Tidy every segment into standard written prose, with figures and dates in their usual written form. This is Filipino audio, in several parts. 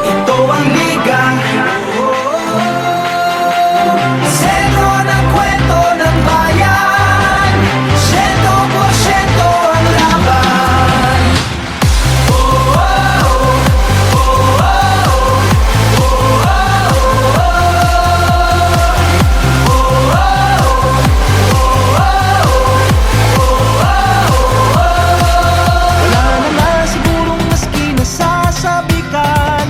Ito ang liga. Sentro ng kwento ng bayan, 100% ang laban. Wala na nga sigurong maski nasasabikan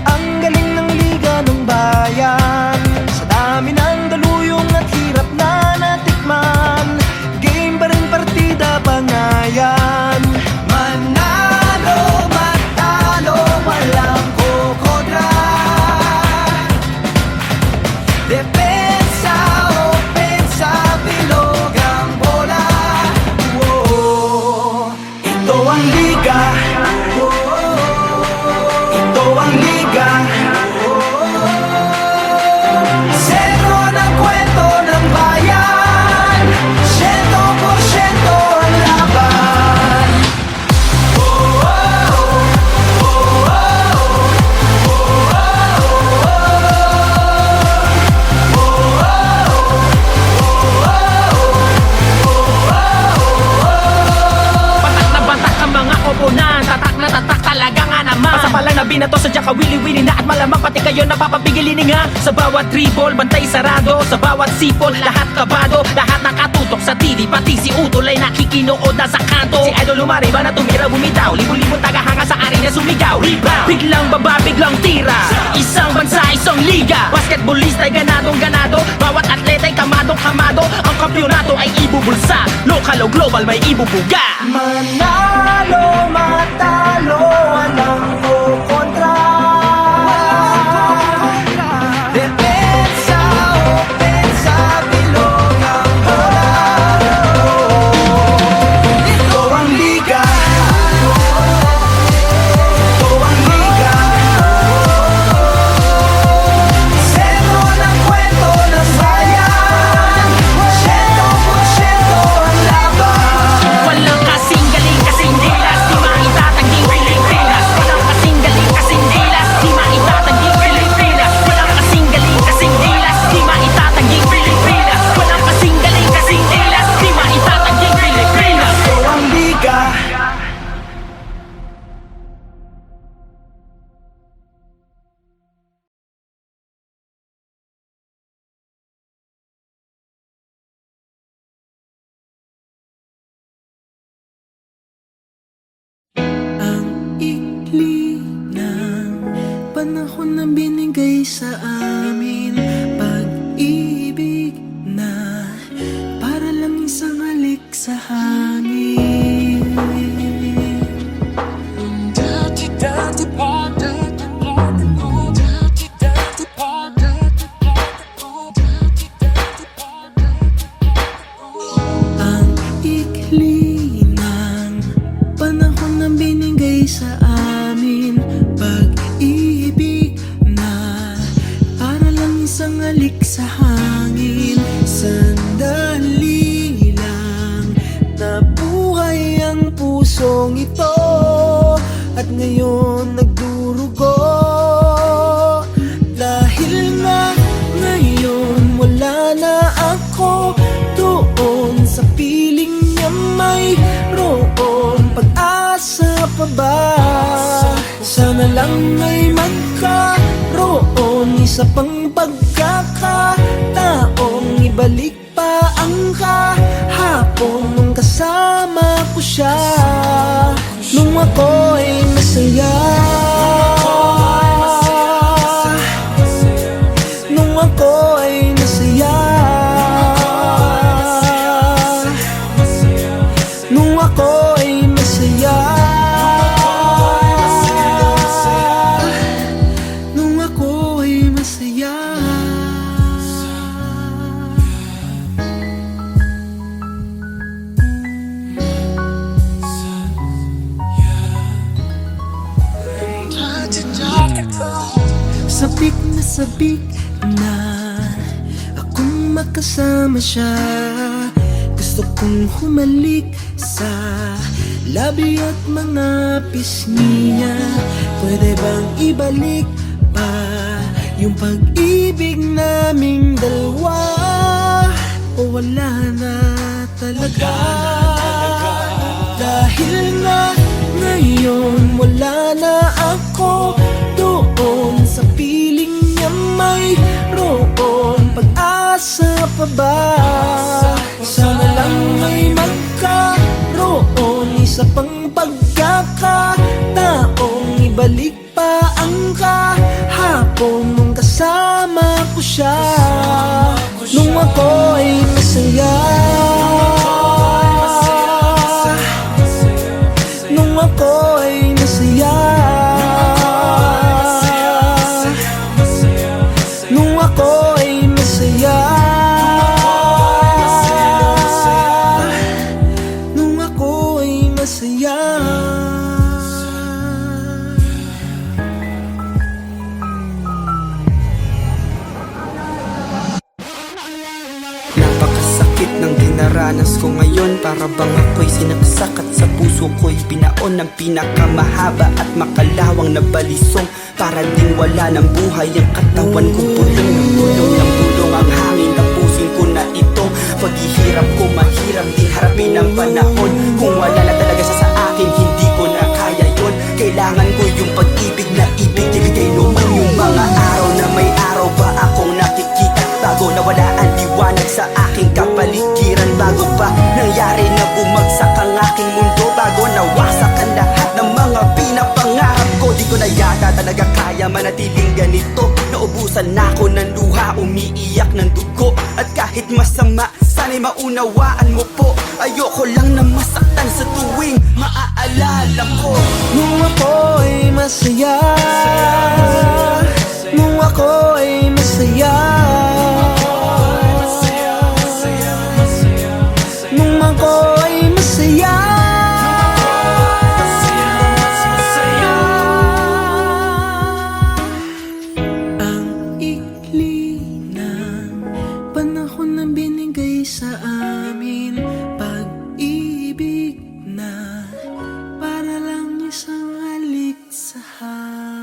ang galing ng liga ng bayan. Sa dami ng daluyong at hirap na natikman, game pa rin partida bangayan. Manalo, matalo, walang kukontra. Depensa, opensa, bilog ang bola. Ito ang liga. Ito ang liga. Sentro ng kwento ng bayan, 100% ang laban. Batak na batak ang mga koponan, tatak na tatak talaga nga naman. Pasapalang na binato sa dyan kawili-wili na at malamang pati kayo napapapigilin nga. Sa bawat dribble, bantay sarado. Sa bawat sipol, lahat kabado. Lahat nakatutok sa TV, pati si Utol ay nakikinood na sa kanto. Si Idol lumariba na tumira bumitaw, libo-libong tagahanga sa arena sumigaw. Rebound, biglang baba, biglang tira. Isang bansa, isang liga. Basketballista ay ganadong ganado. Bawat atleta ay kamadong kamado. Ang kampyonato ay ibubulsa. Local o global may ibubuga. Manalo, matalo, walang kukontra. Depensa, opensa, bilog ang bola. Ito ang liga. Ito ang liga. Sentro ng kwento ng bayan, 100% ang laban. Walang kasing galing, kasing dilas, di maitatanging Pilipinas. Walang kasing galing, kasing dilas, di maitatanging Pilipinas. Walang kasing galing, kasing dilas, di maitatanging Pilipinas. Walang kasing galing, kasing dilas, di maitatanging Pilipinas. Ito ang liga. Ang ikli ng panahon na binigay sa amin, pag-ibig na para lang isang halik sa hangin. Dati-dati pa, dati-dati pa, dati-dati pa, dati-dati pa, dati-dati pa, ang ikli ng panahon na binigay sa amin, pag-ibig na para lang isang halik sa hangin. Sandali lang nabuhay ang pusong ito, at ngayon nagdurugo. Dahil nga ngayon wala na ako doon sa piling niya, mayroon pag-asa pa ba? Sana lang ay magkaroon isa pang pagkakataong ibalik pa ang kahapon nung kasama ko siya, nung ako ay masaya. Nung ako ay masaya. Nung ako ay masaya. Nung ako ay masaya. Sabik na akong makasama siya. Gusto kong humalik sa labi at mga pisngi niya. Pwede bang ibalik pa yung pag-ibig naming dalawa? O wala na talaga? Dahil na ngayon wala na ako doon sa piling niya, mayroon pag-asa pa ba? Sana lang may magkaroon isa pang pagkakataong ibalik pa ang kahapon nung kasama ko siya, nung ako ay masaya, nung ako ay masaya, nung ako ay masaya, nung ako ay masaya. Napakasakit ng dinaranas ko ngayon. Para bang ako'y sinaksak at sa puso ko'y binaon ng pinakamahaba at makalawang na balisong. Para ding wala ng buhay ang katawan ko, bulong ng bulong ng bulong ang hangin. Tapusin ko na itong paghihirap ko, mahirap din harapin ang panahon. Kung wala na talaga siya sa akin, hindi ko na kaya yun. Kailangan ko yung pag-ibig na ibig, ibigay naman yung mga araw na may araw pa akong nakikita. Bago nawala ang liwanag sa aking kapaligiran, bago pa nangyari na bumagsak ang aking mundo, bago nawasak ang lahat ng mga pinapangarap ko. Di ko na yata talaga kaya manatiling ganito. Naubusan na ako ng luha, umiiyak ng dugo. At kahit masama, sana'y maunawaan mo po. Ayoko lang na masaktan sa tuwing maaalala ko. Nung ako ay masaya, nung ako ay masaya, nung ako ay masaya, ang ikli ng panahon na binigay sa amin, pag-ibig na para lang isang halik sa hangin.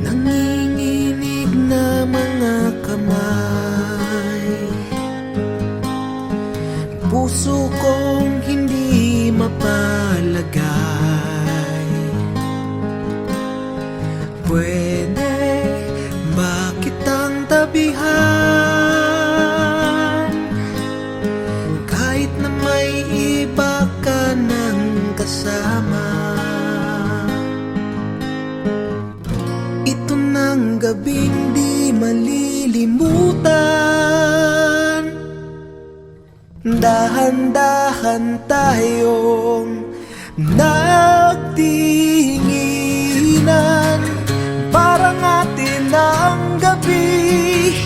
Nanginginig na mga kamay, puso kong hindi mapalagay. Pwede ba kitang tabihan kahit na may iba ka ng kasama? Ito ng gabing di malilimutan, dahan-dahan tayong nagtinginan. Parang atin ang gabi,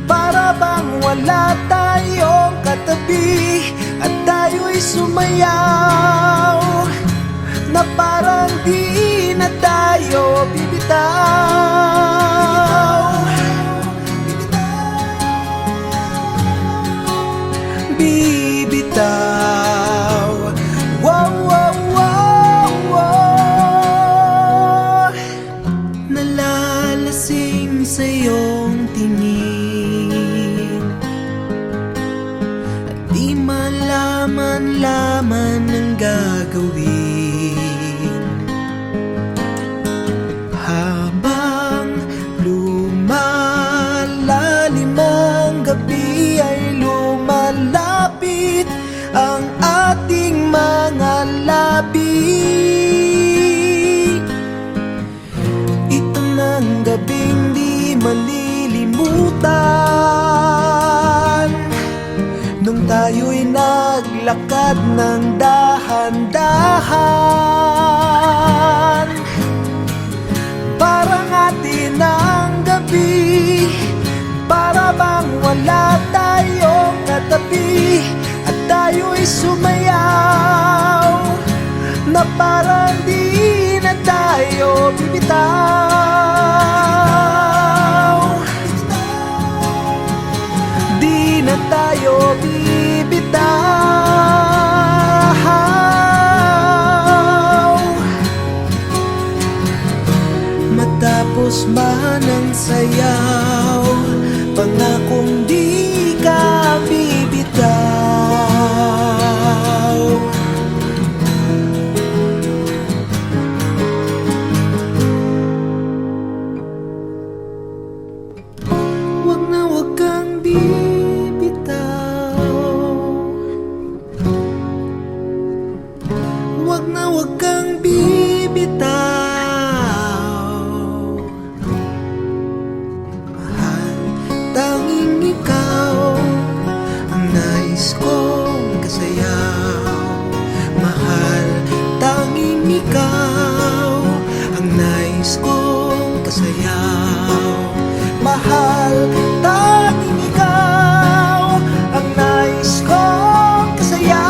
para bang wala tayong katabi, at tayo'y sumayaw na parang di na tayo bibitaw. Bibitaw. Wow, wow, wow, wow. Nalalasing sa iyong tingin, at di malaman-laman ang gagawin. Habang lumalalim ang gabi, ay lumalapit ang ating mga labi. Ito ng gabing di malilimutan, nung tayo'y naglakad ng dahan sayaw, pangakong di ka bibitaw. Wag na wag kang bibitaw, wag na wag kang bibitaw. Mahal, tanging ikaw ang nais kong kasayaw. Mahal, tanging ikaw ang nais kong kasayaw. Mahal, tanging ikaw ang nais kong kasayaw.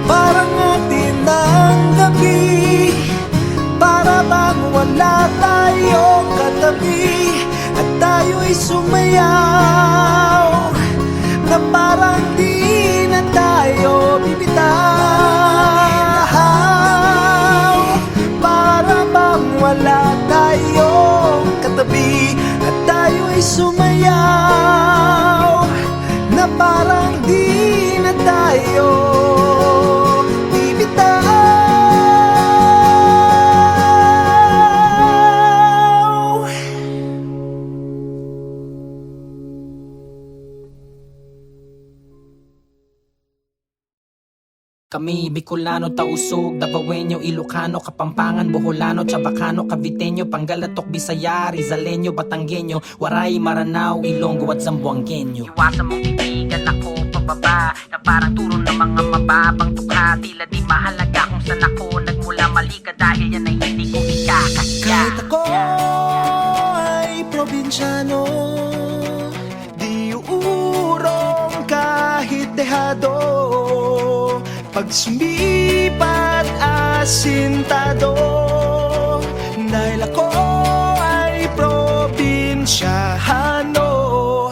Parang atin ang gabi, para bang wala tayong katabi, at tayo'y sumayaw, na parang di na tayo bibitaw. Para bang wala tayong katabi, at tayo'y sumayaw, na parang di na tayo bibitaw. Kami, Bicolano, Tausug, Davaoenyo, Ilocano, Kapampangan, Boholano, Chabacano, Caviteño, Pangalatok, Bisaya, Rizaleño, Batanggenyo, Waray, Maranao, Ilonggo at Zamboangueño. Iwasan mong titigan ako pababa, na parang turo ng mga mababang tukha. Tila di mahalaga kung saan ako nagmula, mali ka dahil yan ay hindi ko ikakasya. Kahit ako ay probinsyano, di uurong kahit dehado. Pag sumipat asintado, dahil ako ay probinsyano.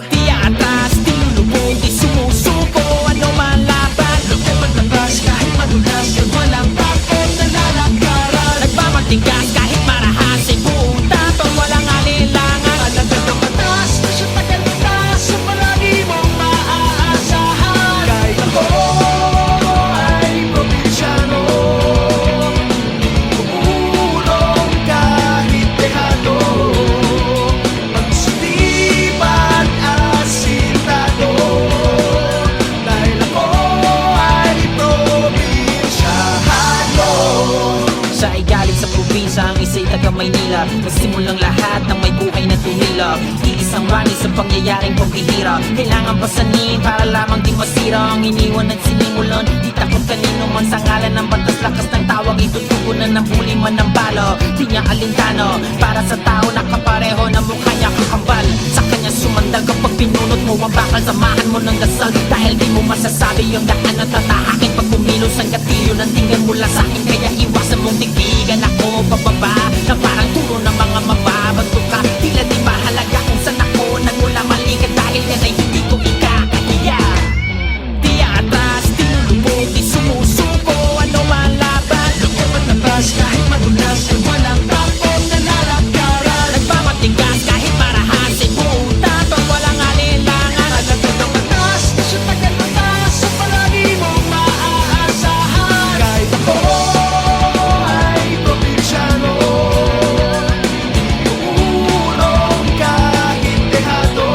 Di atras, di lulubog, di sumusuko, ano man laban. Huwag maglabas kahit madulas, at walang takot na lalakaran. Nagmamatigas kahit marahas, ay buong tatong walang alilangan. Alagad ng batas, sa tagal na taas, sa palagi mong maaasahan. Kahit ako ay probinsyano, uurong kahit dehado. Pag sumipat asintado, dahil ako ay probinsyano. Siya ay galing sa probinsya, ang isa'y taga Maynila. Nagsimulang lahat ng may buhay na tumila. Iisang rani sa pangyayaring pagbihira. Kailangan pasanin para lamang di masira ang iniwan at sinimulan. Di takot kanino man sa ngalan ng batas, lakas ng tawag, itutugunan ng huli man ng balo. Di niya alintano, para sa tao nakapareho na mukha niya kakambal. Sa kanya sumandal kapag pinunot mo ang bakal, samahan mo ng dasal. Dahil di mo masasabi yung daan na tatahakin. Pag kumilos ang gatilyo ng tingin mula sa akin, kaya iwasan mong tigigan ako pababa, na parang turo ng mga mababang tukha. Tila di mahalaga kung saan ako nagmula, mali ka dahil yan ay hindi ko ikakahiya. Di atras, di lulubog, di sumusuko, ano man laban. Huwag maglabas kahit madulas, ay walang takot na lalakaran. Nagmamatigas kahit marahas, ay buong tatong walang alilangan. Alagad ng batas, sa tagal na taas, sa palagi mong maaasahan. Kahit ako ay probinsyano, uurong kahit dehado.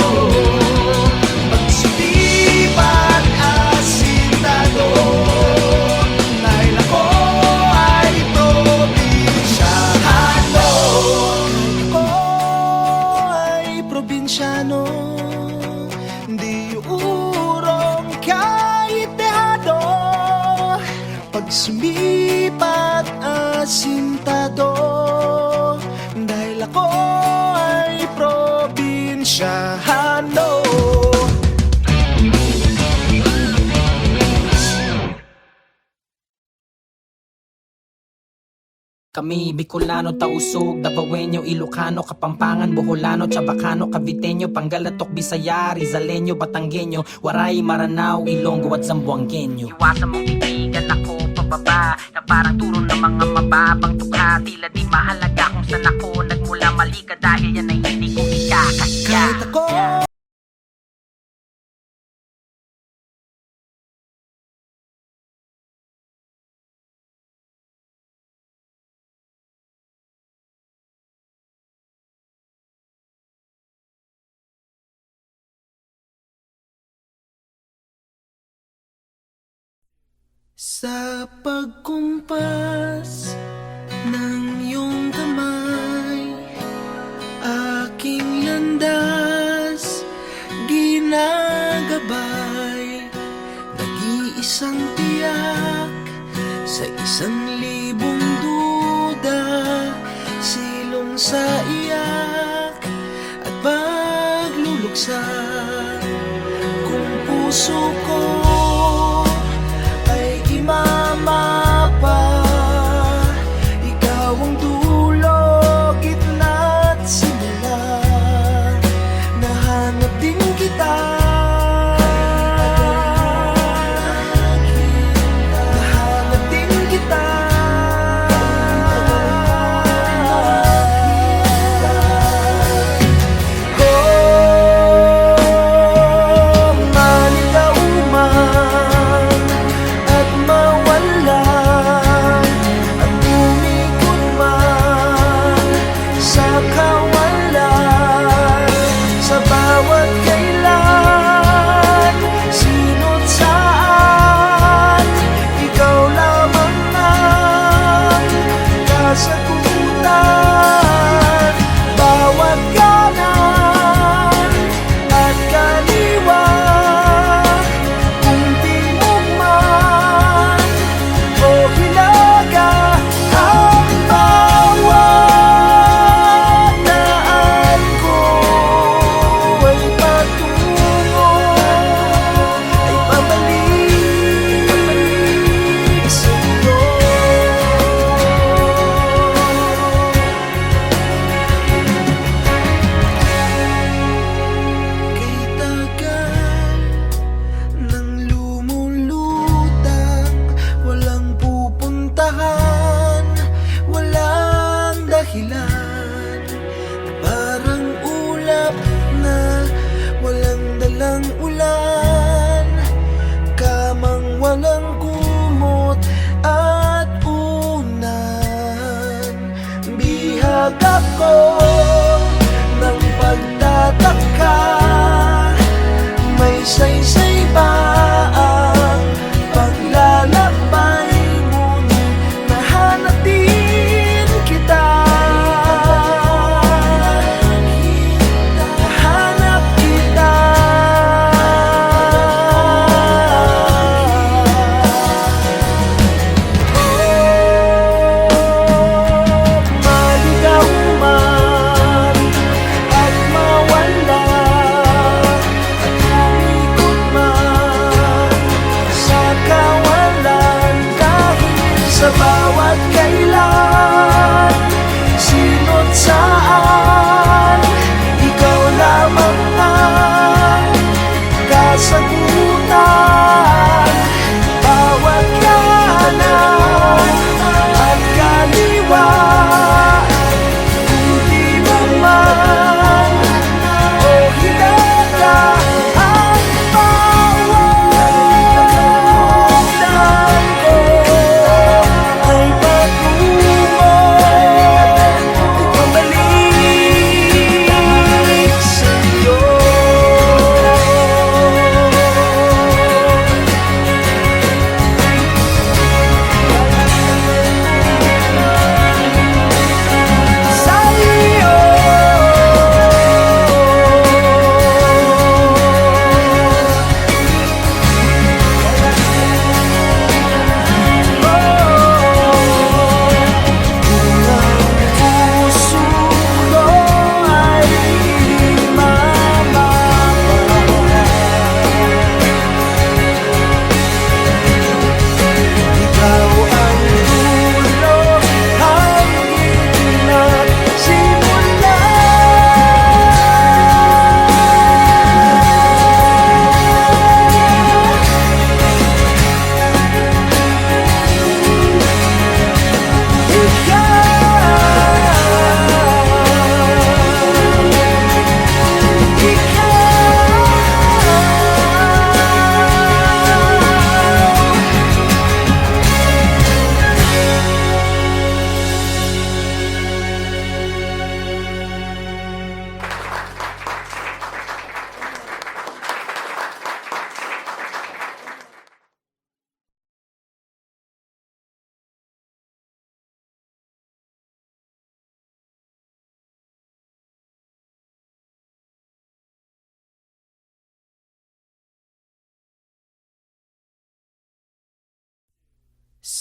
Pag sumipat asintado, dahil ako ay probinsyano. Ako ay probinsyano, di uurong kahit dehado. Pag sumipat asintado, dahil ako ay probinsyano. Kami, Bicolano, Tausug, Davaoenyo, Ilocano, Kapampangan, Boholano, Chabacano, Caviteño, Pangalatok, Bisaya, Rizaleño, Batanggenyo, Waray, Maranao, Ilonggo at Zamboangueño. Iwasan mong titigan ako pababa, na parang turo ng mga mababang tukha. Tila di mahalaga Sa pagkumpas ng iyong kamay, aking landas ginagabay. Nag-iisang tiyak sa 1,000 duda, silong sa iyak at pagluluksa. Kung puso ko ay imamapa, ikaw ang dulo, gitna at simula. Nahanap din kita, nahanap din kita. Oh, man ikaw man,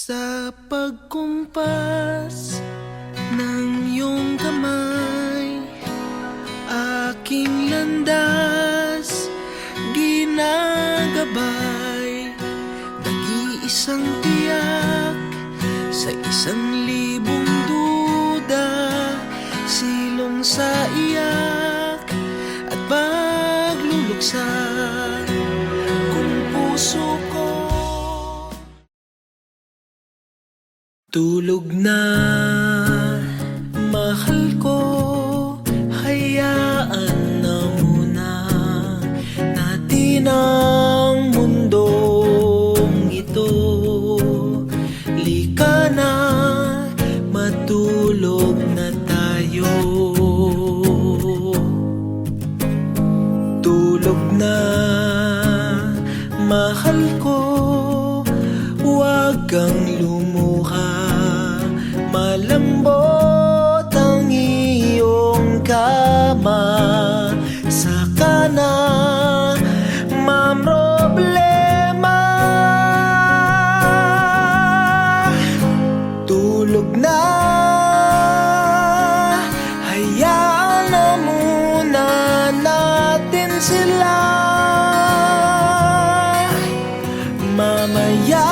Sa pagkumpas ng iyong kamay, aking landas ginagabay. Nag-iisang tiyak sa 1,000 duda, silong sa iyak at pagluluksa kung puso ko. Tulog na, mahal ko, hayaan na muna natin ang mundong ito. Lika na, matulog na tayo. Tulog na, mahal ko, huwag kang lumuha. Malambot ang iyong kama, saka na mamroblema. Tulog na, hayaan na muna natin sila. Mamaya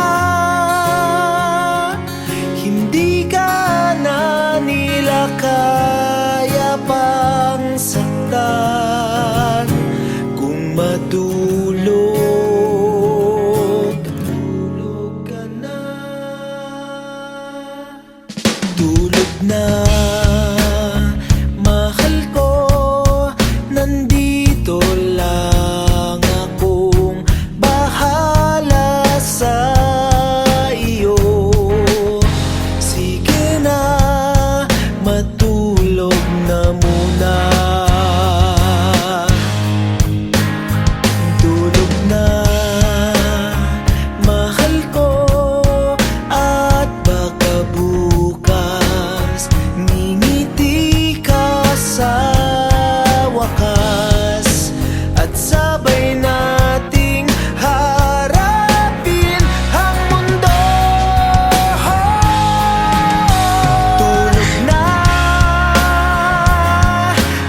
hindi ka na nila kaya pang saktan kung matulog. Tulog ka na, tulog na, mahal ko, nandito lang akong bahala sa iyo. Sige na, matulog na muna. Tulog na, mahal ko, at baka bukas ngingiti ka sa wakas at sabay nating harapin ang mundo. Tulog na,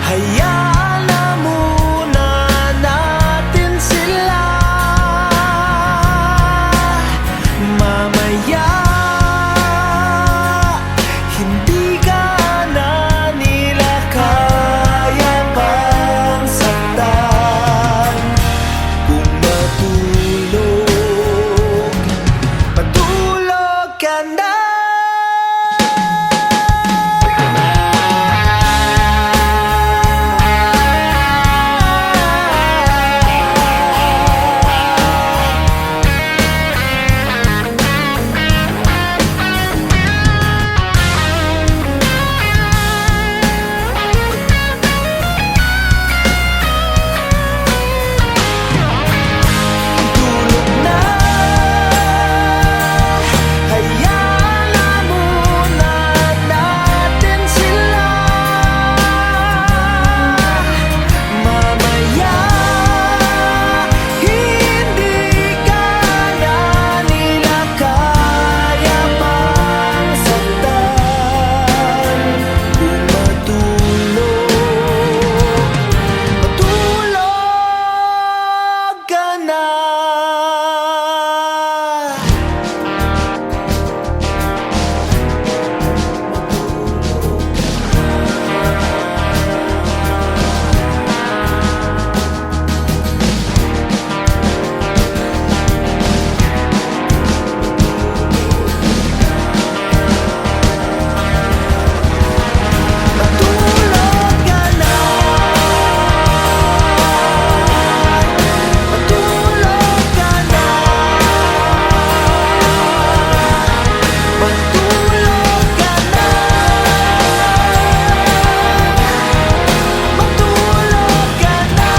hayaan na muna natin sila. Mamaya hindi ka na nila kaya pang saktan kung matulog. Matulog ka na. Tulog na, hayaan na muna natin sila. Mamaya hindi ka na nila kaya pang saktan kung matulog. Matulog ka na. Matulog ka na. Matulog ka na. Matulog ka na. Matulog ka na.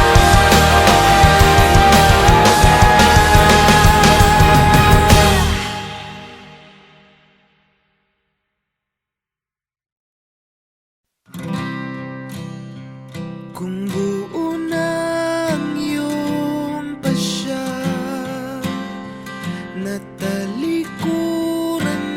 Kung buo ng iyong pasya, natalikuran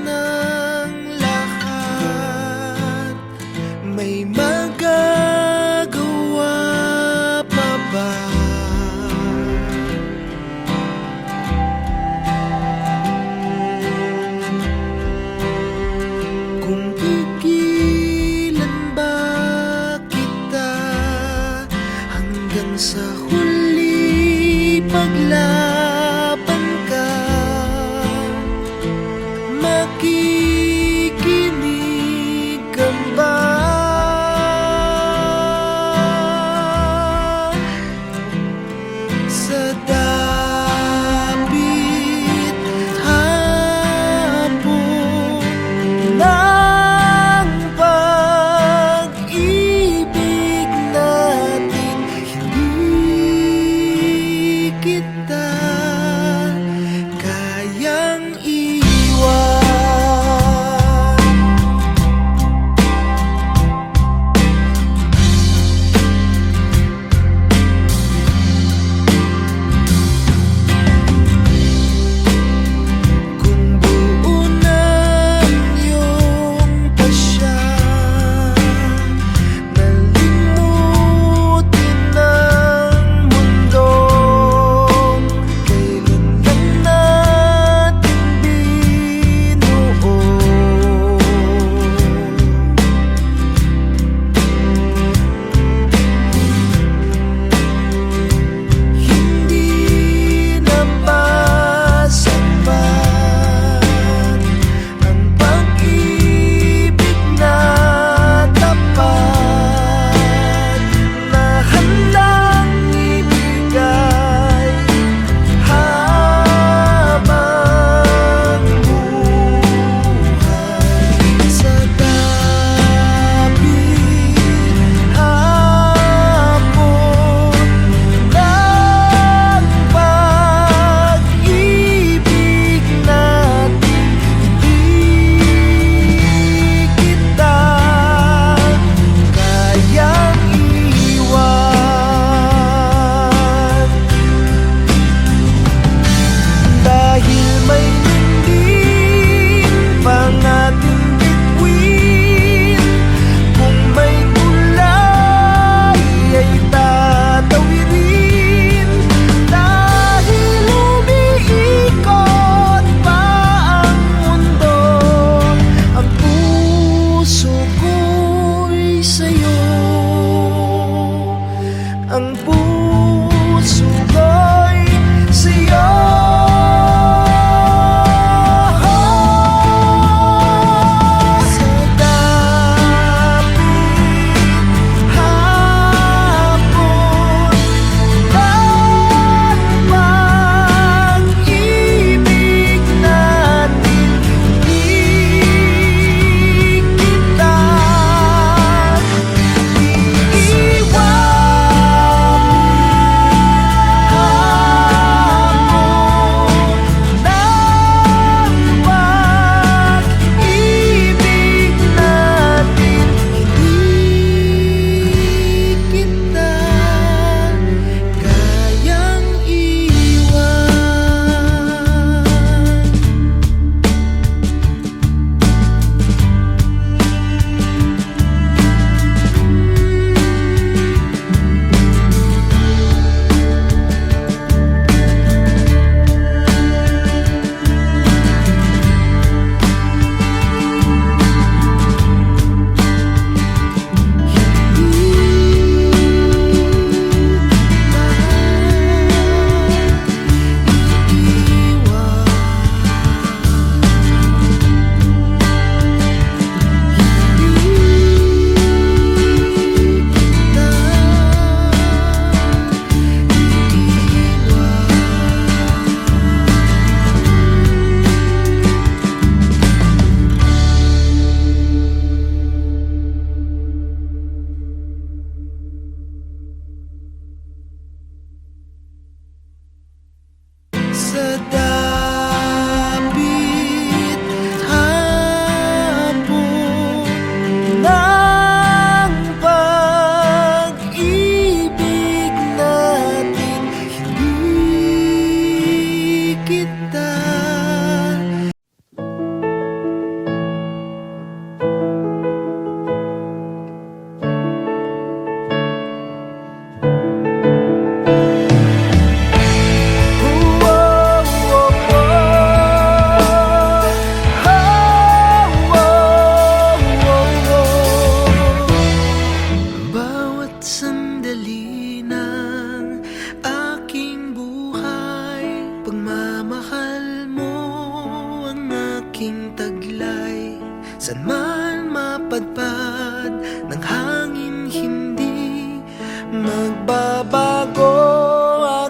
taglay, saan man mapadpad ng hangin hindi magbabago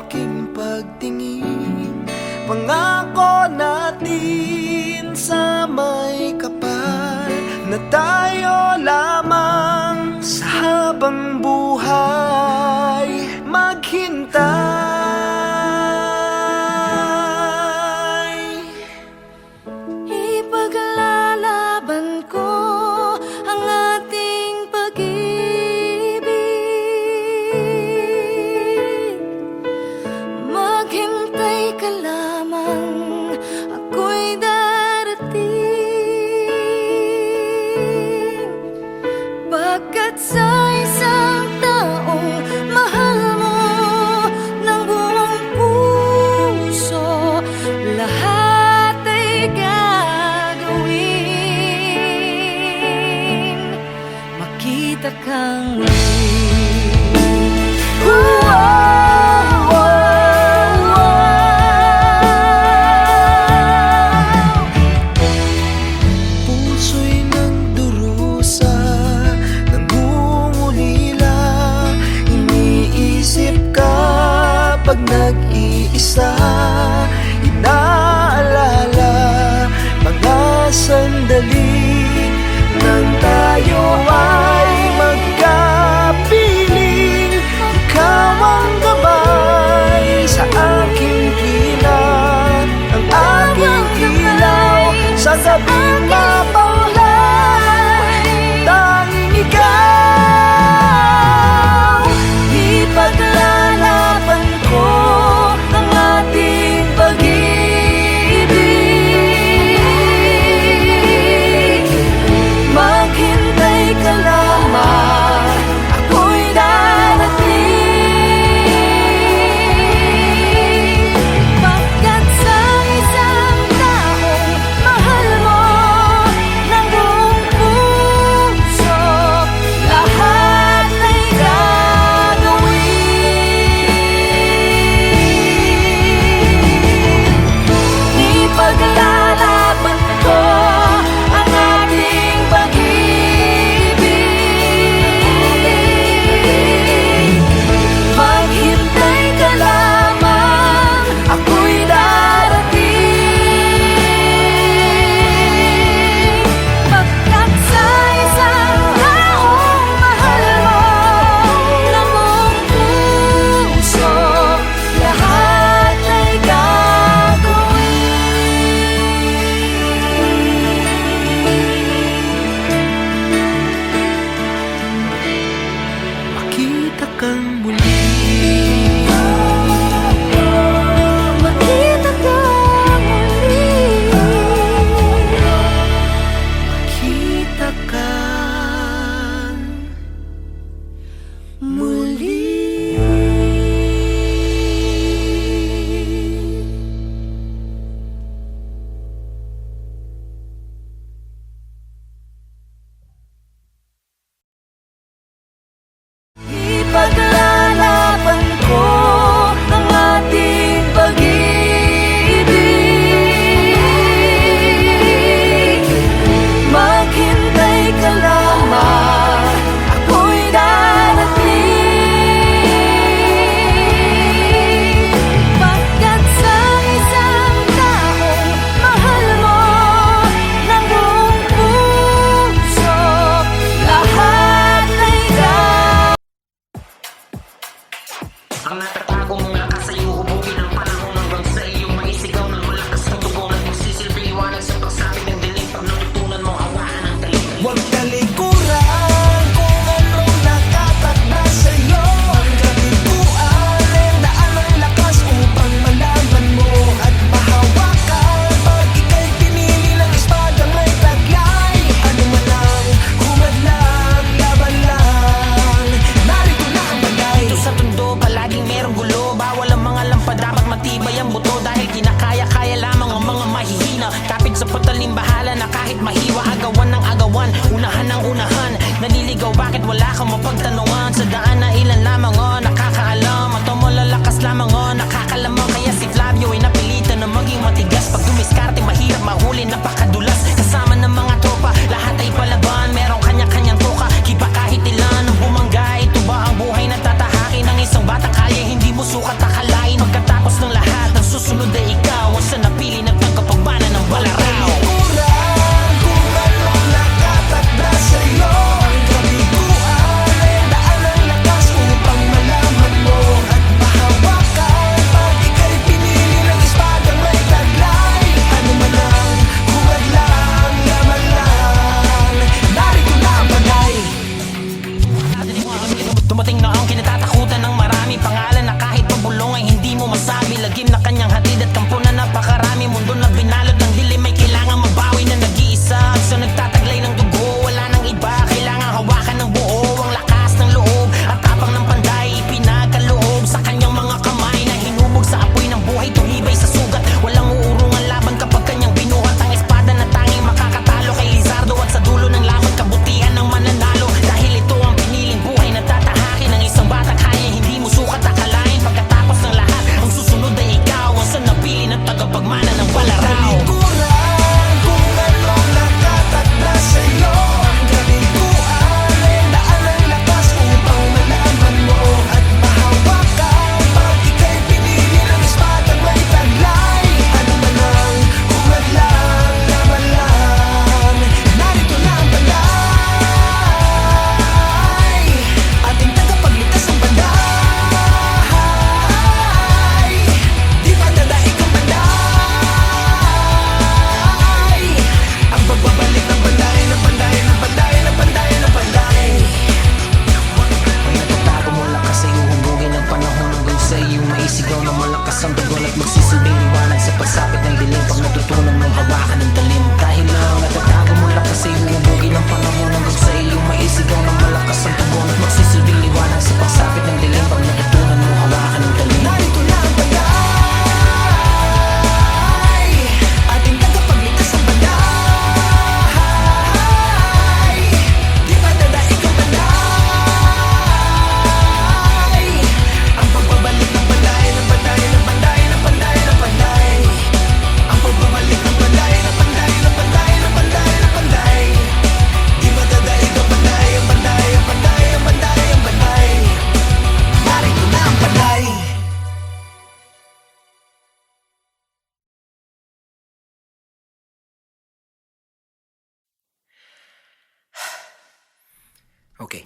aking pagtingin. Pangako natin sa may kapal na tayo lamang sa habang buhay maghintay. Ipaglalaban ko ang ating pag-ibig. Maghintay ka lamang, ako'y darating. Pagkat sa isang taong mahal mo ng buong puso, lahat ay gagawin. Makita kang muli. Puso'y nagdurusa, nangungulila, iniisip ka pag nag-iisa. Inaalala mga sandali nang tayo ay magkapiling. Ikaw ang gabay sa aking tuwina, ang aking ilaw sa gabing mapawlay. Tanging ikaw, ipaglalaban ko ang ating pag-ibig. Maghintay ka lamang, ako'y darating. Pagkat sa isang taong mahal mo ng buong puso, lahat ay gagawin. Ipaglalaban ko ang ating pag-ibig. Maghintay ka lamang, ako'y darating. Pagkat sa isang taong mahal mo ng buong puso, lahat ay gagawin. Makita kang muli. Makita ka muli. Makita kang muli. Ipaglalaban ko ang ating pag-ibig. Maghintay ka lamang, ako'y darating. Pagkat sa isang taong mahal mo ng buong puso, lahat ay gagawin. Ang natatago mong lakas sa'yo, hubugin ang panahon hanggang sa iyong maisigaw ng malakas na tugon at magsisilbi liwanag sa pagsapit ng dilim pag natutunan mong hawaan ang talim. Huwag talikuran kung anong nakatakda sa'yo. Hanggang ituan na anong lakas upang malaman mo at mahawakan. Pag ika'y pinili ng espada may taglay, ano man ang humadlang, laban lang. Narito na ang bagay. Dito sa tundo palaging merong gulo, bawal ang mga lampad, dapat matibay ang buto dahil kinakaya-kaya lamang ang mga mahihina. Kapit sa patalim bahala na kahit mahiwa, agawan ng agawan, unahan ng unahan. Naliligaw bakit wala kang mapagtanungan, sa daan na ilan lamang nakakaalam, at ang malalakas lamang nakakalamang. Kaya si Flavio ay napilitan na maging matigas, pag dumiskarte mahirap mahuli, napakadulas. Kasama Okay.